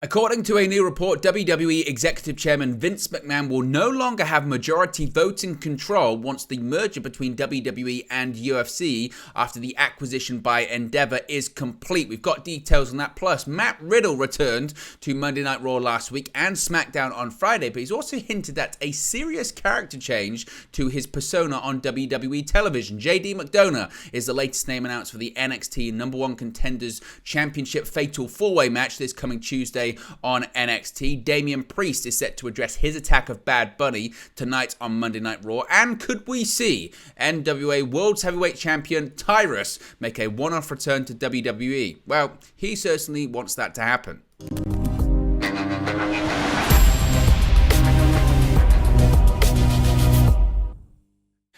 According to a new report, WWE Executive Chairman Vince McMahon will no longer have majority voting control once the merger between WWE and UFC after the acquisition by Endeavor is complete. We've got details on that. Plus, Matt Riddle returned to Monday Night Raw last week and SmackDown on Friday, but he's also hinted at a serious character change to his persona on WWE television. JD McDonough is the latest name announced for the NXT number one contenders championship fatal four-way match this coming Tuesday on NXT. Damian Priest is set to address his attack of Bad Bunny tonight on Monday Night Raw. And could we see NWA World's Heavyweight Champion Tyrus make a one-off return to WWE? Well, he certainly wants that to happen.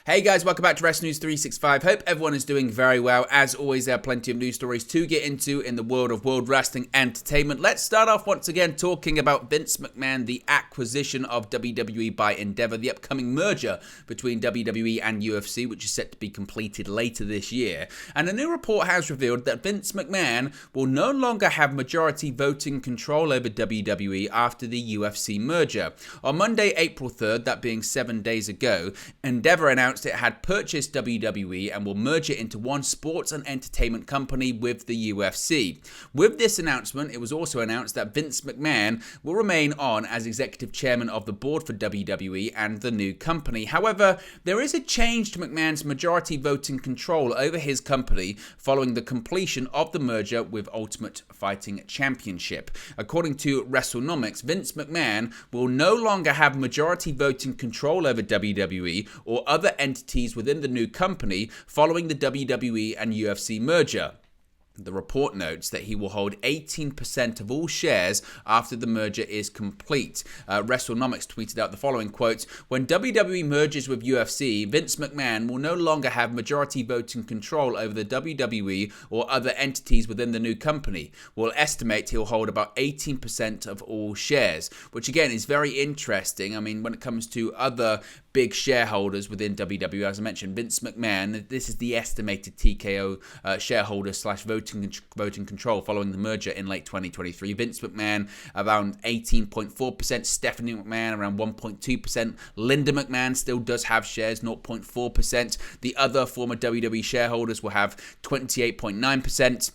Hey guys, welcome back to Wrestling News 365. Hope everyone is doing very well. As always, there are plenty of news stories to get into in the world of World Wrestling Entertainment. Let's start off once again talking about Vince McMahon, the acquisition of WWE by Endeavor, the upcoming merger between WWE and UFC, which is set to be completed later this year. And a new report has revealed that Vince McMahon will no longer have majority voting control over WWE after the UFC merger. On Monday, April 3rd, that being 7 days ago, Endeavor announced it had purchased WWE and will merge it into one sports and entertainment company with the UFC. With this announcement, it was also announced that Vince McMahon will remain on as executive chairman of the board for WWE and the new company. However, there is a change to McMahon's majority voting control over his company following the completion of the merger with Ultimate Fighting Championship. According to WrestleNomics, Vince McMahon will no longer have majority voting control over WWE or other entities within the new company following the WWE and UFC merger. The report notes that he will hold 18% of all shares after the merger is complete. WrestleNomics tweeted out the following quote: "When WWE merges with UFC, Vince McMahon will no longer have majority voting control over the WWE or other entities within the new company. We'll estimate he'll hold about 18% of all shares," which again is very interesting. I mean, when it comes to other big shareholders within WWE, as I mentioned, Vince McMahon, this is the estimated TKO shareholders / voting control following the merger in late 2023. Vince McMahon around 18.4%, Stephanie McMahon around 1.2%, Linda McMahon still does have shares, 0.4%. The other former WWE shareholders will have 28.9%.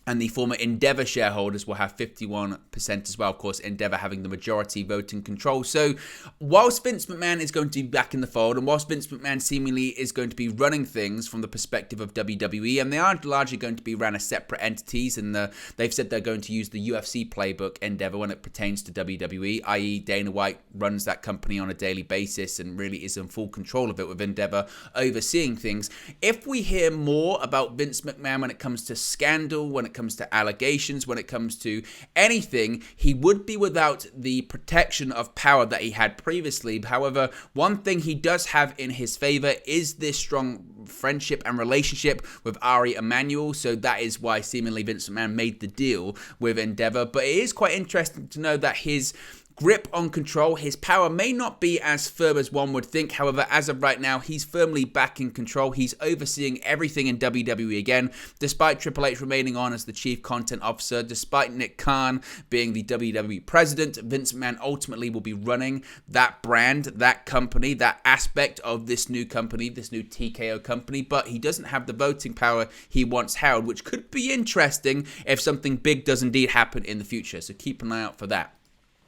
And the former Endeavor shareholders will have 51% as well. Of course, Endeavor having the majority voting control. So whilst Vince McMahon is going to be back in the fold, and whilst Vince McMahon seemingly is going to be running things from the perspective of WWE, and they are largely going to be ran as separate entities, and they've said they're going to use the UFC playbook, Endeavor, when it pertains to WWE, i.e. Dana White runs that company on a daily basis and really is in full control of it, with Endeavor overseeing things. If we hear more about Vince McMahon when it comes to scandal, when it comes to allegations, when it comes to anything, he would be without the protection of power that he had previously. However, one thing he does have in his favor is this strong friendship and relationship with Ari Emanuel, so that is why seemingly Vince McMahon made the deal with Endeavor. But it is quite interesting to know that his grip on control, his power may not be as firm as one would think. However, as of right now, he's firmly back in control. He's overseeing everything in WWE again, despite Triple H remaining on as the chief content officer, despite Nick Khan being the WWE president. Vince McMahon ultimately will be running that brand, that company, that aspect of this new company, this new TKO company, but he doesn't have the voting power he once held, which could be interesting if something big does indeed happen in the future. So keep an eye out for that.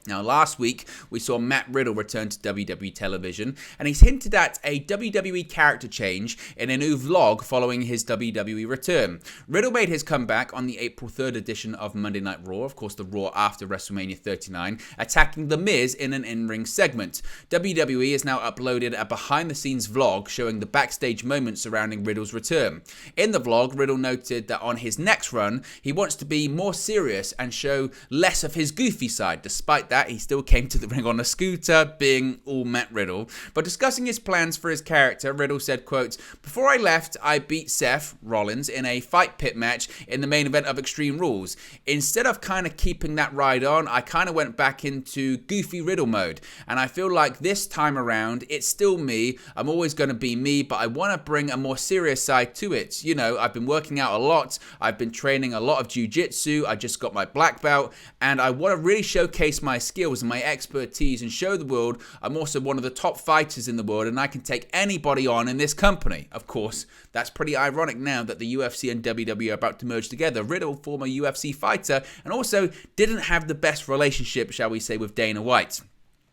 Now, last week, we saw Matt Riddle return to WWE television, and he's hinted at a WWE character change in a new vlog following his WWE return. Riddle made his comeback on the April 3rd edition of Monday Night Raw, of course the Raw after WrestleMania 39, attacking The Miz in an in-ring segment. WWE has now uploaded a behind-the-scenes vlog showing the backstage moments surrounding Riddle's return. In the vlog, Riddle noted that on his next run, he wants to be more serious and show less of his goofy side, despite that, he still came to the ring on a scooter, being all Matt Riddle. But discussing his plans for his character, Riddle said, quote, "Before I left, I beat Seth Rollins in a fight pit match in the main event of Extreme Rules. Instead of kind of keeping that ride on, I kind of went back into goofy Riddle mode. And I feel like this time around, it's still me. I'm always going to be me, but I want to bring a more serious side to it. You know, I've been working out a lot. I've been training a lot of jiu-jitsu. I just got my black belt, and I want to really showcase my skills and my expertise and show the world I'm also one of the top fighters in the world, and I can take anybody on in this company." Of course, that's pretty ironic now that the UFC and WWE are about to merge together. Riddle, former UFC fighter, and also didn't have the best relationship, shall we say, with Dana White.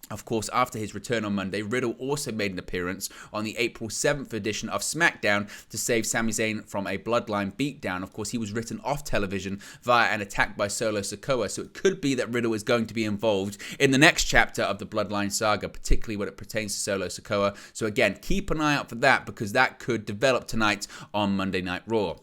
Of course, after his return on Monday, Riddle also made an appearance on the April 7th edition of SmackDown to save Sami Zayn from a bloodline beatdown. Of course, he was written off television via an attack by Solo Sikoa, so it could be that Riddle is going to be involved in the next chapter of the Bloodline saga, particularly when it pertains to Solo Sikoa. So again, keep an eye out for that, because that could develop tonight on Monday Night Raw.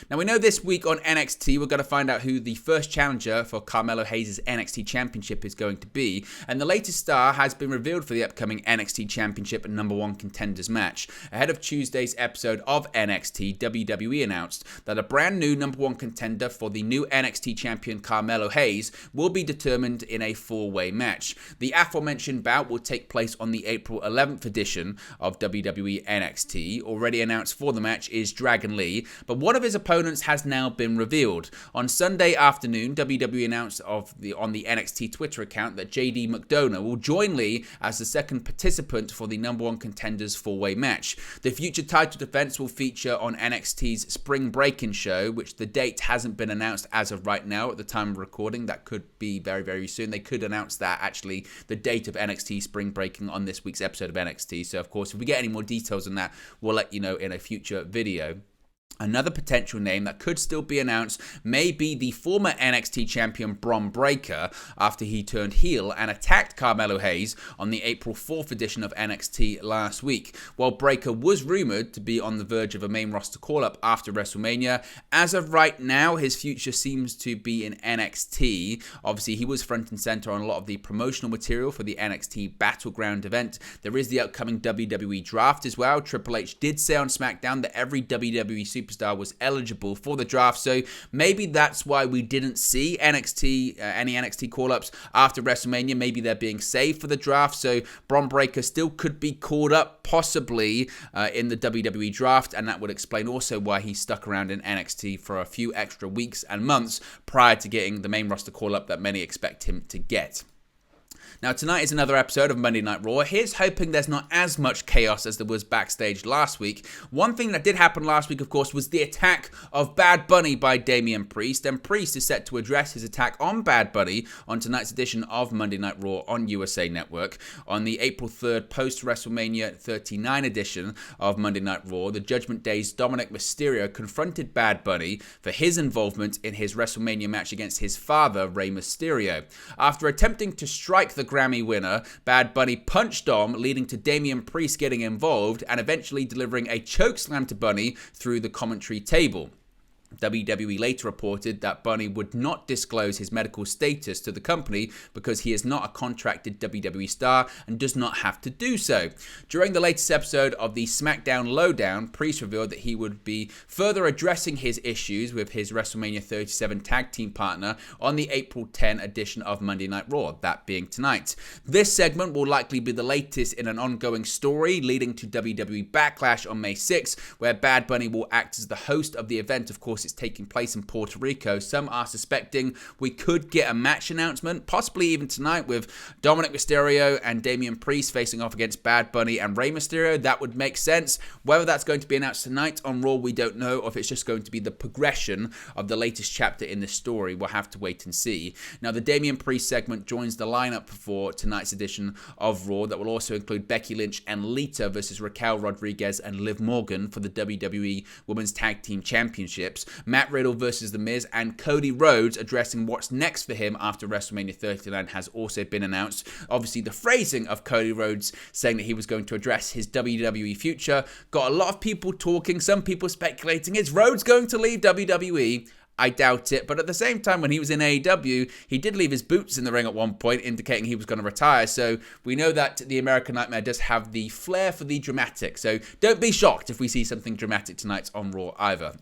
Now, we know this week on NXT, we're going to find out who the first challenger for Carmelo Hayes' NXT Championship is going to be. And the latest star has been revealed for the upcoming NXT Championship and number one contenders match. Ahead of Tuesday's episode of NXT, WWE announced that a brand new number one contender for the new NXT champion Carmelo Hayes will be determined in a four-way match. The aforementioned bout will take place on the April 11th edition of WWE NXT. Already announced for the match is Dragon Lee, but one of his opponents has now been revealed. On Sunday afternoon, WWE announced on the NXT Twitter account that JD McDonough will join Lee as the second participant for the number one contenders four-way match. The future title defense will feature on NXT's Spring Breaking show, which the date hasn't been announced as of right now at the time of recording. That could be very, very soon. They could announce that, actually, the date of NXT Spring Breaking on this week's episode of NXT. So, of course, if we get any more details on that, we'll let you know in a future video. Another potential name that could still be announced may be the former NXT champion Bron Breakker, after he turned heel and attacked Carmelo Hayes on the April 4th edition of NXT last week. While Breakker was rumored to be on the verge of a main roster call-up after WrestleMania, as of right now, his future seems to be in NXT. Obviously, he was front and center on a lot of the promotional material for the NXT Battleground event. There is the upcoming WWE draft as well. Triple H did say on SmackDown that every WWE superstar was eligible for the draft, so maybe that's why we didn't see any NXT call-ups after WrestleMania. Maybe they're being saved for the draft, so Bron Breakker still could be called up possibly in the WWE draft, and that would explain also why he stuck around in NXT for a few extra weeks and months prior to getting the main roster call-up that many expect him to get. Now, tonight is another episode of Monday Night Raw. Here's hoping there's not as much chaos as there was backstage last week. One thing that did happen last week, of course, was the attack of Bad Bunny by Damian Priest. And Priest is set to address his attack on Bad Bunny on tonight's edition of Monday Night Raw on USA Network. On the April 3rd post-WrestleMania 39 edition of Monday Night Raw, the Judgment Day's Dominic Mysterio confronted Bad Bunny for his involvement in his WrestleMania match against his father, Rey Mysterio. After attempting to strike the Grammy winner, Bad Bunny punched Dom, leading to Damian Priest getting involved and eventually delivering a chokeslam to Bunny through the commentary table. WWE later reported that Bunny would not disclose his medical status to the company because he is not a contracted WWE star and does not have to do so. During the latest episode of the SmackDown Lowdown, Priest revealed that he would be further addressing his issues with his WrestleMania 37 tag team partner on the April 10 edition of Monday Night Raw, that being tonight. This segment will likely be the latest in an ongoing story leading to WWE Backlash on May 6, where Bad Bunny will act as the host of the event. Of course, it's taking place in Puerto Rico. Some are suspecting we could get a match announcement, possibly even tonight, with Dominic Mysterio and Damian Priest facing off against Bad Bunny and Rey Mysterio. That would make sense. Whether that's going to be announced tonight on Raw, we don't know, or if it's just going to be the progression of the latest chapter in this story. We'll have to wait and see. Now, the Damian Priest segment joins the lineup for tonight's edition of Raw that will also include Becky Lynch and Lita versus Raquel Rodriguez and Liv Morgan for the WWE Women's Tag Team Championships. Matt Riddle versus The Miz, and Cody Rhodes addressing what's next for him after WrestleMania 39 has also been announced. Obviously, the phrasing of Cody Rhodes saying that he was going to address his WWE future got a lot of people talking, some people speculating, is Rhodes going to leave WWE? I doubt it. But at the same time, when he was in AEW, he did leave his boots in the ring at one point, indicating he was going to retire. So we know that the American Nightmare does have the flair for the dramatic. So don't be shocked if we see something dramatic tonight on Raw either.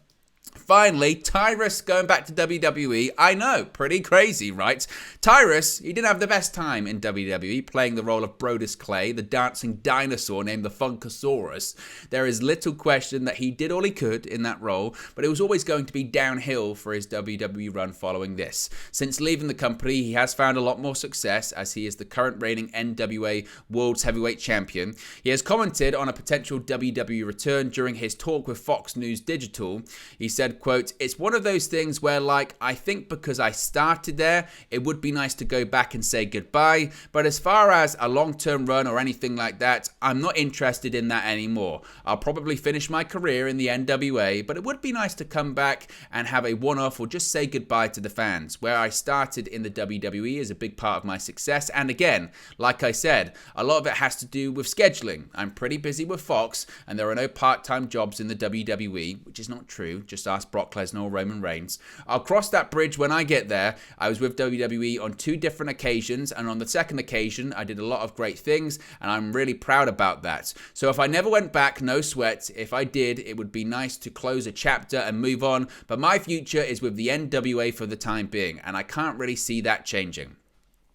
Finally, Tyrus going back to WWE. I know, pretty crazy, right? Tyrus, he didn't have the best time in WWE, playing the role of Brodus Clay, the dancing dinosaur named the Funkasaurus. There is little question that he did all he could in that role, but it was always going to be downhill for his WWE run following this. Since leaving the company, he has found a lot more success, as he is the current reigning NWA World's Heavyweight Champion. He has commented on a potential WWE return during his talk with Fox News Digital. He said, quote, "It's one of those things where, like, I think because I started there, it would be nice to go back and say goodbye, but as far as a long-term run or anything like that, I'm not interested in that anymore. I'll probably finish my career in the NWA, but it would be nice to come back and have a one-off or just say goodbye to the fans. Where I started in the WWE is a big part of my success, and again, like I said, a lot of it has to do with scheduling. I'm pretty busy with Fox, and there are no part-time jobs in the WWE," which is not true, just ask Brock Lesnar or Roman Reigns. "I'll cross that bridge when I get there. I was with WWE on 2 different occasions, and on the second occasion, I did a lot of great things, and I'm really proud about that. So if I never went back, no sweat. If I did, it would be nice to close a chapter and move on, but my future is with the NWA for the time being, and I can't really see that changing."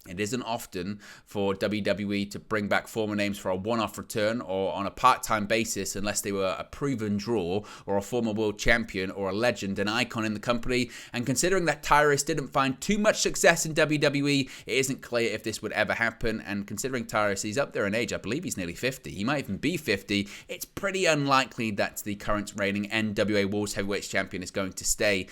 It isn't often for WWE to bring back former names for a one-off return or on a part-time basis unless they were a proven draw or a former world champion or a legend, an icon in the company. And considering that Tyrus didn't find too much success in WWE, it isn't clear if this would ever happen. And considering Tyrus, he's up there in age, I believe he's nearly 50. He might even be 50. It's pretty unlikely that the current reigning NWA World Heavyweight Champion is going to stay,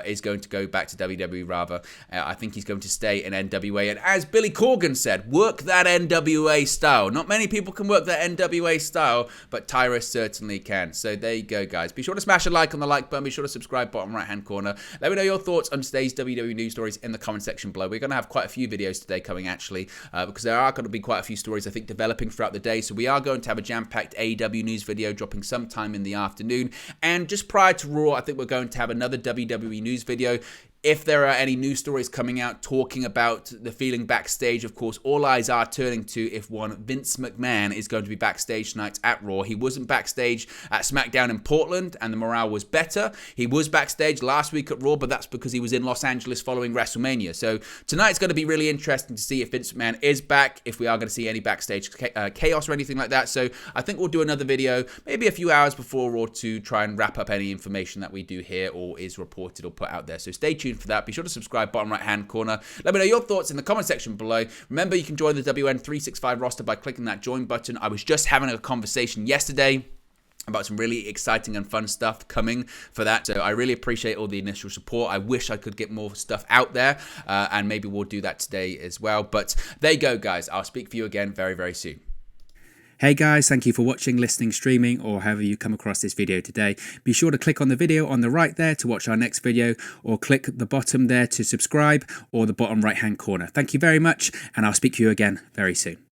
is going to go back to WWE rather. I think he's going to stay in NWA. And as Billy Corgan said, work that NWA style. Not many people can work that NWA style, but Tyrus certainly can. So there you go, guys. Be sure to smash a like on the like button. Be sure to subscribe, bottom right-hand corner. Let me know your thoughts on today's WWE news stories in the comment section below. We're going to have quite a few videos today coming, actually, because there are going to be quite a few stories, I think, developing throughout the day. So we are going to have a jam-packed AEW news video dropping sometime in the afternoon. And just prior to Raw, I think we're going to have another WWE news video. If there are any news stories coming out talking about the feeling backstage, of course, all eyes are turning to if one Vince McMahon is going to be backstage tonight at Raw. He wasn't backstage at SmackDown in Portland, and the morale was better. He was backstage last week at Raw, but that's because he was in Los Angeles following WrestleMania. So tonight's going to be really interesting to see if Vince McMahon is back, if we are going to see any backstage chaos or anything like that. So I think we'll do another video, maybe a few hours before Raw, to try and wrap up any information that we do here or is reported or put out there. So stay tuned for that. Be sure to subscribe, bottom right hand corner. Let me know your thoughts in the comment section below. Remember, you can join the WN365 roster by clicking that join button. I was just having a conversation yesterday about some really exciting and fun stuff coming for that. So I really appreciate all the initial support. I wish I could get more stuff out there, and maybe we'll do that today as well. But there you go, guys. I'll speak for you again very, very soon. Hey guys, thank you for watching, listening, streaming, or however you come across this video today. Be sure to click on the video on the right there to watch our next video, or click the bottom there to subscribe, or the bottom right hand corner. Thank you very much, and I'll speak to you again very soon.